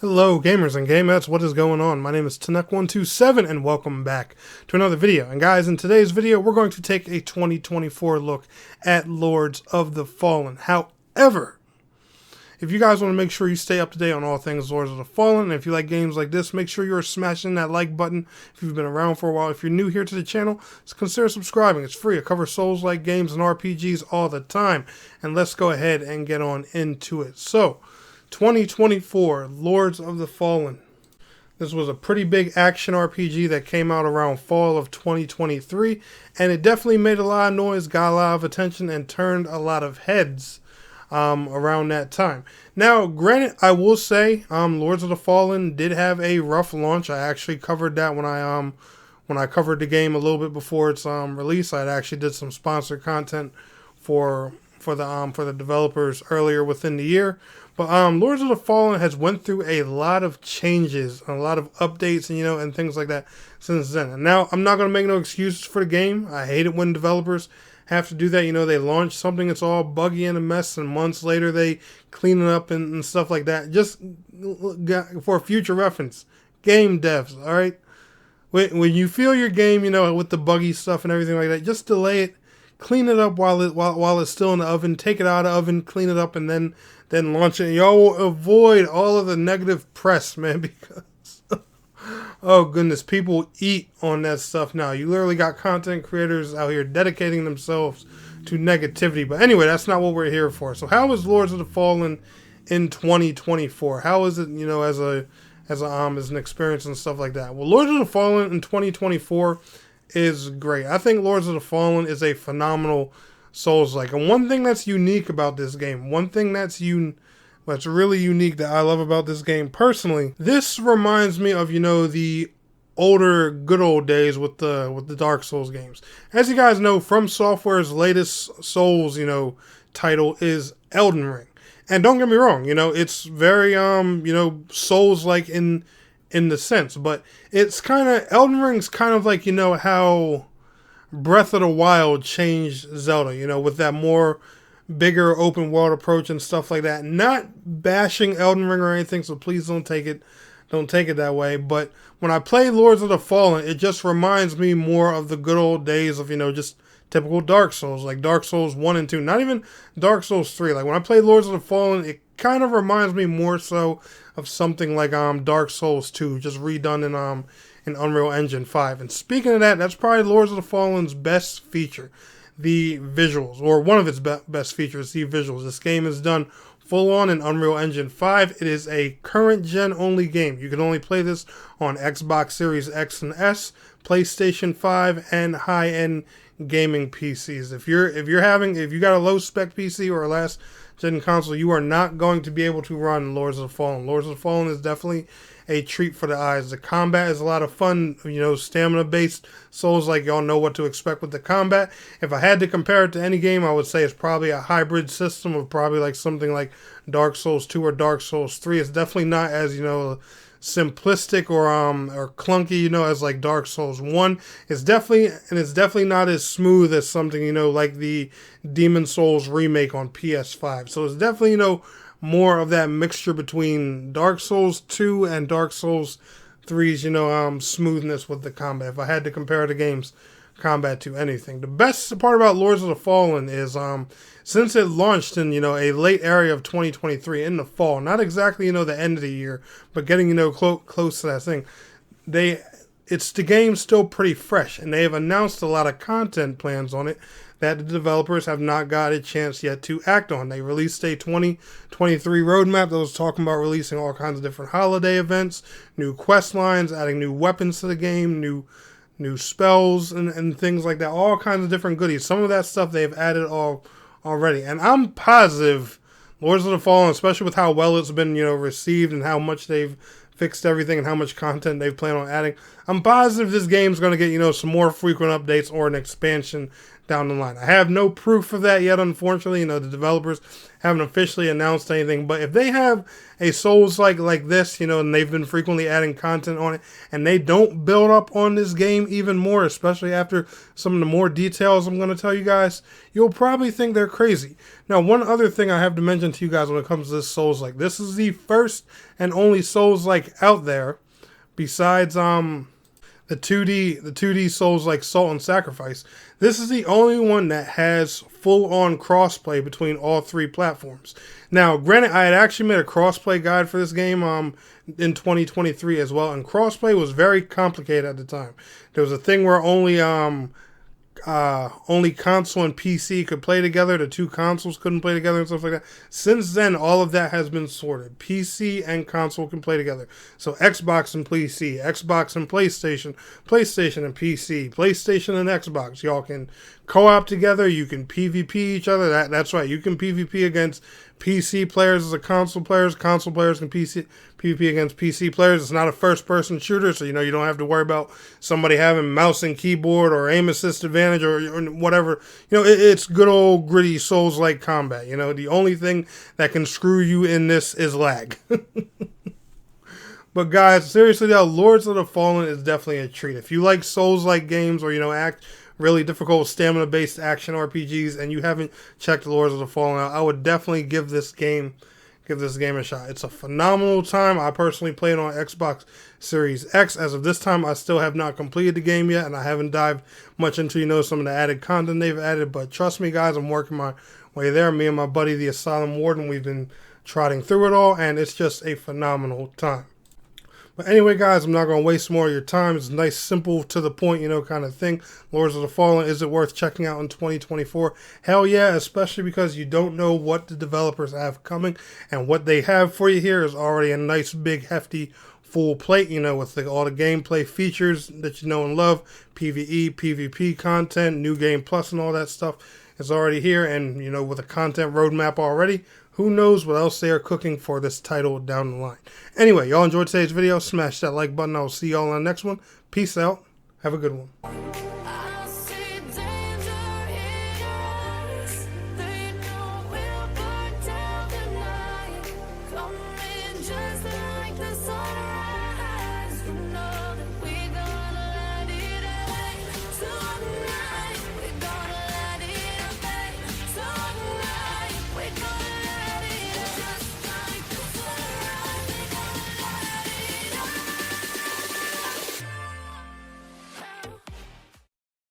Hello gamers and gamettes, what is going on? My name is Tanek127 and welcome back to another video. And guys, in today's video we're going to take a 2024 look at Lords of the Fallen. However, if you guys want to make sure you stay up to date on all things Lords of the Fallen, and if you like games like this, make sure you're smashing that like button if you've been around for a while. If you're new here to the channel, consider subscribing. It's free. I cover Souls-like games and RPGs all the time. And let's go ahead and get on into it. So, 2024, Lords of the Fallen. This was a pretty big action RPG that came out around fall of 2023, and it definitely made a lot of noise, got a lot of attention, and turned a lot of heads around that time. Now, granted, I will say, Lords of the Fallen did have a rough launch. I actually covered that when I covered the game a little bit before its release. I actually did some sponsored content for the developers earlier within the year. But Lords of the Fallen has went through a lot of changes, a lot of updates, and things like that since then. And now I'm not gonna make no excuses for the game. I hate it when developers have to do that. They launch something that's all buggy and a mess, and months later they clean it up and stuff like that. Just for future reference, game devs, all right. When you feel your game, with the buggy stuff and everything like that, just delay it. Clean it up while it's still in the oven. Take it out of the oven, clean it up, and then launch it. Y'all will avoid all of the negative press, man, because oh goodness, people eat on that stuff now. You literally got content creators out here dedicating themselves to negativity. But anyway, that's not what we're here for. So how is Lords of the Fallen in 2024? How is it, as an experience and stuff like that? Well, Lords of the Fallen in 2024 is great. I think Lords of the Fallen is a phenomenal Souls-like. And one thing that's unique about this game, one thing that's really unique that I love about this game personally, this reminds me of, the older good old days with the Dark Souls games. As you guys know, From Software's latest Souls, title is Elden Ring. And don't get me wrong, it's very Souls-like in the sense, but it's kind of, Elden Ring's kind of like, how Breath of the Wild changed Zelda, with that more bigger open world approach and stuff like that. Not bashing Elden Ring or anything, so please don't take it that way. But when I play Lords of the Fallen, it just reminds me more of the good old days of, just typical Dark Souls, like Dark Souls 1 and 2, not even Dark Souls 3. Like when I play Lords of the Fallen, it kind of reminds me more so of something like Dark Souls 2, just redone in Unreal Engine 5. And speaking of that, that's probably Lords of the Fallen's best feature, the visuals, or one of its best features, the visuals. This game is done full on in Unreal Engine 5. It is a current gen only game. You can only play this on Xbox Series X and S, PlayStation 5, and high-end gaming PCs. If you got a low spec PC or a last gen console, you are not going to be able to run Lords of the Fallen. Lords of the Fallen is definitely a treat for the eyes. The combat is a lot of fun, stamina based Souls, like y'all know what to expect with the combat. If I had to compare it to any game, I would say it's probably a hybrid system of probably like something like Dark Souls 2 or Dark Souls 3. It's definitely not as, simplistic or clunky, as like Dark Souls 1. It's definitely not as smooth as something, like the Demon Souls remake on PS5. So it's definitely, more of that mixture between Dark Souls 2 and Dark Souls 3's, smoothness with the combat. If I had to compare the game's combat to anything. The best part about Lords of the Fallen is, since it launched in, a late area of 2023 in the fall, not exactly, the end of the year, but getting, close to that thing, the game's still pretty fresh, and they have announced a lot of content plans on it that the developers have not got a chance yet to act on. They released a 2023 roadmap that was talking about releasing all kinds of different holiday events, new quest lines, adding new weapons to the game, new spells, and things like that, all kinds of different goodies. Some of that stuff they've added already, and I'm positive Lords of the Fallen, especially with how well it's been, received and how much they've fixed everything and how much content they've planned on adding, I'm positive this game's going to get, you know, some more frequent updates or an expansion down the line. I have no proof of that yet, unfortunately. You know, the developers haven't officially announced anything, but if they have a Souls-like like this, you know, and they've been frequently adding content on it, and they don't build up on this game even more, especially after some of the more details I'm going to tell you guys, you'll probably think they're crazy. Now, one other thing I have to mention to you guys when it comes to this Souls-like, this is the first and only Souls-like out there, besides the 2D Souls like Salt and Sacrifice. This is the only one that has full-on crossplay between all three platforms. Now, granted, I had actually made a crossplay guide for this game in 2023 as well, and crossplay was very complicated at the time. There was a thing where only console and PC could play together. The two consoles couldn't play together and stuff like that. Since then, all of that has been sorted. PC and console can play together. So Xbox and PC, Xbox and PlayStation, PlayStation and PC, PlayStation and Xbox. Y'all can co-op together. You can PvP each other. That's right. You can PvP against PC players as a console players can PvP against PC players. It's not a first-person shooter, so you know you don't have to worry about somebody having mouse and keyboard or aim assist advantage or whatever. You know, it's good old gritty Souls-like combat. You know, the only thing that can screw you in this is lag. But guys, seriously though, Lords of the Fallen is definitely a treat. If you like Souls-like games or, you know, really difficult stamina-based action RPGs, and you haven't checked Lords of the Fallen out, I would definitely give this game a shot. It's a phenomenal time. I personally played on Xbox Series X. As of this time, I still have not completed the game yet, and I haven't dived much into, you know, some of the added content they've added. But trust me, guys, I'm working my way there. Me and my buddy, the Asylum Warden, we've been trotting through it all, and it's just a phenomenal time. But anyway, guys, I'm not going to waste more of your time. It's a nice, simple, to the point, you know, kind of thing. Lords of the Fallen, is it worth checking out in 2024? Hell yeah, especially because you don't know what the developers have coming. And what they have for you here is already a nice, big, hefty, full plate, you know, with all the gameplay features that you know and love. PvE, PvP content, New Game Plus and all that stuff is already here. And, you know, with a content roadmap already, who knows what else they are cooking for this title down the line. Anyway, y'all enjoyed today's video. Smash that like button. I will see y'all on the next one. Peace out. Have a good one.